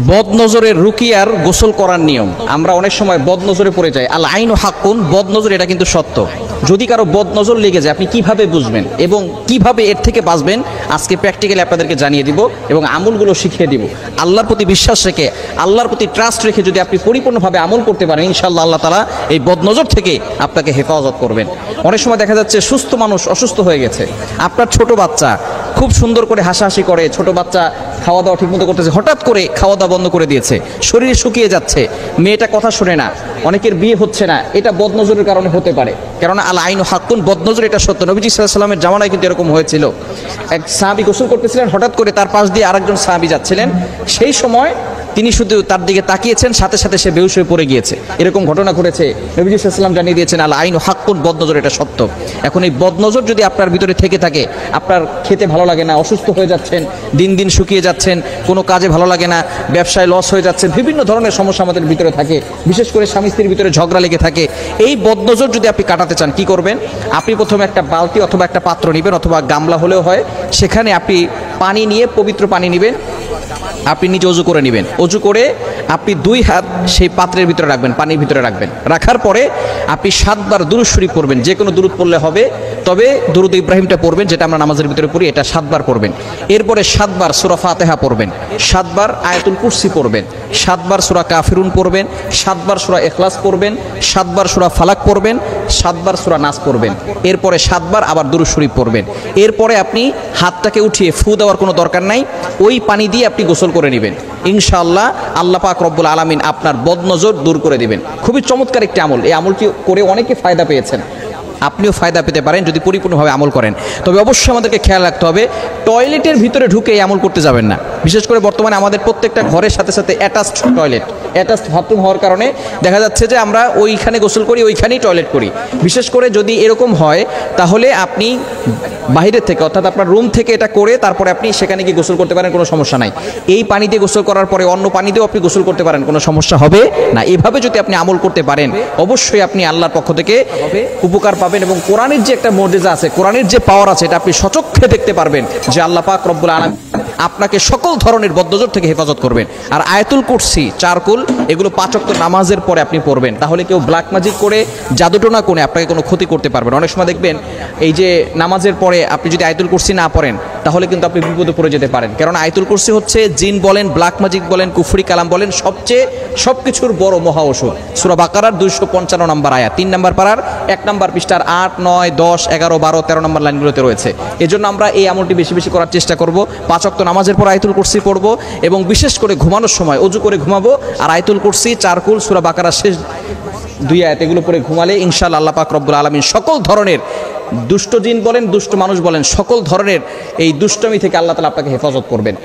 বদনজরের রুকিয়ার গোসল করার নিয়ম। আমরা অনেক সময় বদনজরে পড়ে যাই। আল আইনু হাক্কুন, বদনজর এটা কিন্তু সত্য। যদি কারো বদনজর লেগে যায় আপনি কিভাবে বুঝবেন এবং কিভাবে এর থেকে বাঁচবেন আজকে প্র্যাকটিক্যালি আপনাদেরকে জানিয়ে দিব এবং আমলগুলো শিখিয়ে দিব। আল্লাহর প্রতি বিশ্বাস রেখে, আল্লাহর প্রতি ট্রাস্ট রেখে যদি আপনি পরিপূর্ণভাবে আমল করতে পারেন, ইনশাআল্লাহ আল্লাহ তাআলা এই বদনজর থেকে আপনাকে হেফাজত করবেন। অনেক সময় দেখা যাচ্ছে সুস্থ মানুষ অসুস্থ হয়ে গেছে। আপনার ছোট বাচ্চা খুব সুন্দর করে হাসাহাসি করে, ছোট বাচ্চা খাওয়া দাওয়া ঠিকমতো করতেছে, হঠাৎ করে খাওয়া দাওয়া বন্ধ করে দিয়েছে, শরীরে শুকিয়ে যাচ্ছে, মেয়েটা কথা শোনে না, অনেকের বিয়ে হচ্ছে না। এটা বদনজরের কারণে হতে পারে, কেননা আল আইনু হাক্কুন, বদনজর এটা সত্য। নবীজি সাল্লাল্লাহু আলাইহি ওয়াসাল্লামের জামানায় কিন্তু এরকম হয়েছিল। এক সাহাবী গোসল করতেছিলেন, হঠাৎ করে তার পাশ দিয়ে আরেকজন সাহাবী যাচ্ছিলেন, সেই সময় তিনি শুধু তার দিকে তাকিয়েছেন, সাথে সাথে সে বেহুশ হয়ে পড়ে গিয়েছে। এরকম ঘটনা ঘটেছে। নবীজি সাল্লাল্লাহু আলাইহি ওয়াসাল্লাম জানিয়ে দিয়েছেন আল আইনু হাক্কুন, বদনজর এটা সত্য। এখন এই বদনজর যদি আপনার ভিতরে থেকে থাকে, আপনার খেতে ভালো লাগে না, অসুস্থ হয়ে যাচ্ছেন, দিন দিন শুকিয়ে যাচ্ছেন, কোনো কাজে ভালো লাগে না, ব্যবসায় লস হয়ে যাচ্ছে, বিভিন্ন ধরনের সমস্যা আমাদের ভিতরে থাকে, বিশেষ করে স্বামী স্ত্রীর ভিতরে ঝগড়া লেগে থাকে। এই বদনজর যদি আপনি কাটাতে চান কি করবেন? আপনি প্রথমে একটা বালতি অথবা একটা পাত্র নেবেন, অথবা গামলা হলেও হয়, সেখানে আপনি পানি নিয়ে, পবিত্র পানি নেবেন, আপনি নিজে অজু করে নেবেন। অজু করে আপনি 2 হাত সেই পাত্রের ভিতরে রাখবেন, পানির ভিতরে রাখবেন। রাখার পরে আপনি 7 বার দুরূদ শরীফ পড়বেন, যে কোনো দুরূদ পড়লে হবে, তবে দুরূদ ইব্রাহিমটা পড়বেন, যেটা আমরা নামাজের ভিতরে পড়ি, এটা 7 বার পড়বেন। এরপরে 7 বার সূরা ফাতিহা পড়বেন, 7 বার আয়াতুল কুরসি পড়বেন, 7 বার সূরা কাফিরুন পড়বেন, 7 বার সূরা ইখলাস পড়বেন, 7 বার সূরা ফালাক পড়বেন, 7 বার সূরা নাস পড়বেন। এরপরে 7 বার আবার দুরূদ শরীফ পড়বেন। এরপরে আপনি হাতটাকে উঠিয়ে ফু দেওয়ার কোনো দরকার নাই, ওই পানি দিয়ে আপনি গোসল করে নেবেন। ইনশাআল্লাহ আল্লাহ পাক রব্বুল আলামিন আপনার বদনজর দূর করে দিবেন। খুবই চমৎকার একটি আমল। এই আমলটি করে অনেকে ফায়দা পেয়েছেন, আপনিও ফায়দা পেতে পারেন যদি পরিপূর্ণভাবে আমল করেন। তবে অবশ্যই আমাদেরকে খেয়াল রাখতে হবে, টয়লেটের ভিতরে ঢুকে এই আমল করতে যাবেন না। বিশেষ করে বর্তমানে আমাদের প্রত্যেকটা ঘরের সাথে সাথে অ্যাটাচড টয়লেট, অ্যাটাচড বাথরুম হওয়ার কারণে দেখা যাচ্ছে যে আমরা ওইখানে গোসল করি, ওইখানেই টয়লেট করি। বিশেষ করে যদি এরকম হয়, তাহলে আপনি বাইরের থেকে, অর্থাৎ আপনার রুম থেকে এটা করে তারপরে আপনি সেখানে গিয়ে গোসল করতে পারেন, কোনো সমস্যা নাই। এই পানি দিয়ে গোসল করার পরে অন্য পানি দিয়েও আপনি গোসল করতে পারেন, কোনো সমস্যা হবে না। এভাবে যদি আপনি আমল করতে পারেন, অবশ্যই আপনি আল্লাহর পক্ষ থেকে উপকার পাবেন এবং কোরআনের যে একটা মুজিজা আছে, কোরআনের যে পাওয়ার আছে, এটা আপনি সচক্ষে দেখতে পারবেন যে আল্লাহ পাক রব্বুল আলামিন আপনাকে সকল ধরনের বদনজর থেকে হেফাজত করবেন। আর আয়াতুল কুরসি, চারকুল, এগুলো 5 ওয়াক্ত নামাজের পরে আপনি পড়বেন, তাহলে কেউ ব্ল্যাক ম্যাজিক করে, জাদুটোনা করে আপনাকে কোনো ক্ষতি করতে পারবেন। অনেক সময় দেখবেন এই যে নামাজের পরে আপনি যদি আয়াতুল কুরসি না পড়েন, তাহলে কিন্তু আপনি বিপদে পড়ে যেতে পারেন। কারণ আয়াতুল কুরসি হচ্ছে জিন বলেন, ব্ল্যাক ম্যাজিক বলেন, কুফরি কালাম বলেন, সবকিছুর বড় মহা ওষুধ। সূরা বাকারার 255 নম্বর আয়াত, 3 নম্বর পারার 1 নম্বর পৃষ্ঠার 8, 9, 10, 11, 12, 13 নম্বর লাইনগুলোতে রয়েছে। এজন্য আমরা এই আমলটি বেশি বেশি করার চেষ্টা করব। 5 ওয়াক্ত নামাজের পর আয়াতুল কুরসি পড়ব এবং বিশেষ করে ঘুমানোর সময় অজু করে ঘুমাবো আর আয়াতুল কুরসি, চারকুল, সূরা বাকারার শেষ 2 আয়াত, এগুলো পড়ে ঘুমালে ইনশাআল্লাহ আল্লাহ পাক রব্বুল আলামিন সকল ধরনের দুষ্ট জিন বলেন, দুষ্ট মানুষ বলেন, সকল ধরনের এই দুষ্টমি থেকে আল্লাহ তাআলা আপনাকে হেফাজত করবেন।